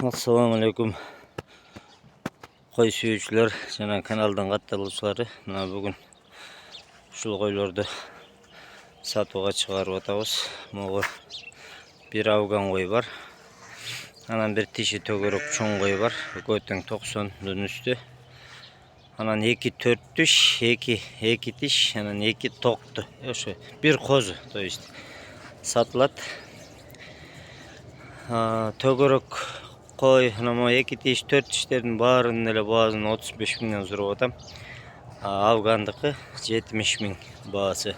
Assalamu alaikum. Koy suyucular, jana kanaldan katılışları. Bugün şul koylarda satığa çıkarıp atабыз. Moğol bir Afgan koy var. Anan bir tişi tögörük çoğun koy var. Götün 90'ın üstü. Anan 2 diş, 2 diş, anan 2 toktu. Bir kozu, to ist. Satılat. Tögörük koy, ama 2 diş, 4 dişlerin barının ele bazının 35 binden zor adam. Afgandıkı 70 bin bağısı.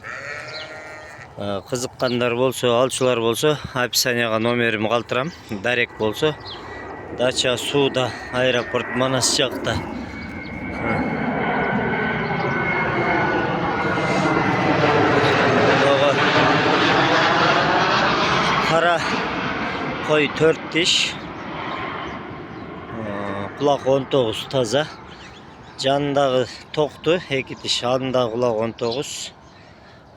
Kızıkkandar bolsa, alçılar bolsa, hapishaneye nomerimi kaltıram. Darek bolsa, Daça Suda, aeroport Manasçak'ta. Kara koy 4 diş. Kulak 19 taza. Candağı toktu 2 diş. Andağı kulak 19.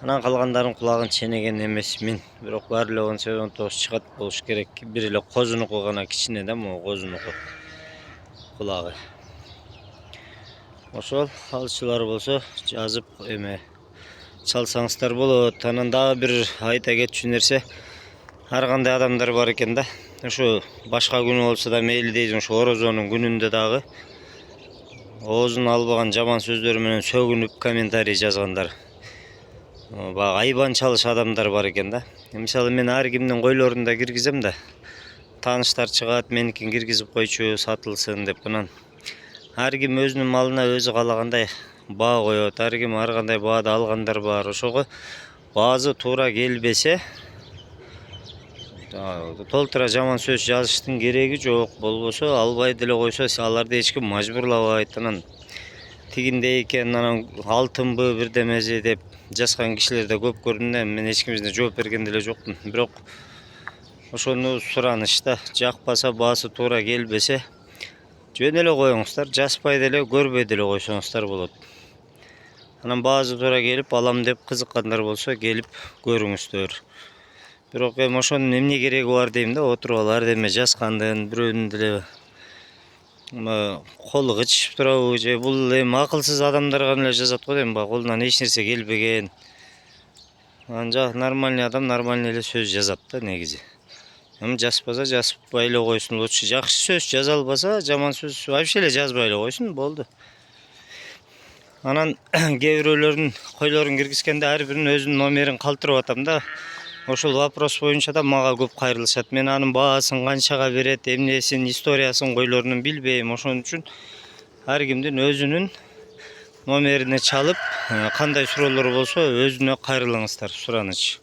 Anan kalganların kulağın çenegen emes min. Biroq barlığın 19 çıkat boluş gerek. Biriyle kozunu koygana kiçine de o kozunu kulağı. Oşol alçılar bolsa жазып эме çalsangsızlar bolot. Anan daha bir ayta geçün nerse har kандай adamlar бар экен да. Şu başka günü olsa da meyli deyizin şu Orozonun gününde dağı oğuzun albagan jaman sözleri menen sөгүнүп комментарий жазгандар. Ayban çalış adamlar бар экен да. Misалы men har kimдин koylorunda kirgizem da tanışlar çıgat menikin kirgizip koyçu satılsın dep bundan. Har kim özünün malına özü kalagандай bağ koyot. Har kim har kандай bağda algandar бар. Ошого bazı tuura kelbese толтура жаман сөз жазыштын кереги жок. Болбосо албай деле койсо аларды эч ким мажбурлабайт. Анан тигинде экен, анан алтынбы бирдемеси деп жазган кишилер да көп көрдүм. Мен эч кимге жооп берген деле жокмун. Бирок ошону суранышта жакпаса, баасы туура келбесе жөн эле коюңуздар, жазбай деле көрбөй деле койсоңуздар болот. Анан баасы туура келип алам деп кызыккандар болсо келип көрүңүздөр. Бирок эми ошонун эмне кереги бар дейм да, отуруп алар деме жазгандын бирөөнүн деле колу кычышып турабы же бул эми акылсыз адамдарга эле жазат го дейм. Колунан эч нерсе келбеген. Анжа нормальный адам нормальный эле сөз жазат да негизи. Эми жазбаса жазбай эле койсун лучше. Жакшы сөз жаза албаса, жаман сөз вообще эле жазбай эле койсун, болду. Анан кээ бирөөлөрдүн койлорун киргизгенде ар биринин өзүнүн номерин калтырып атам да. Ошол вопрос боюнча да мага көп кайрылышат. Мен анын баасын канчага берет, эмнесин, историясын койлорунун билбейм. Ошон үчүн ар кимдин өзүнүн номерине чалып, кандай суроолор болсо өзүнө кайрылыңыздар, сураныч.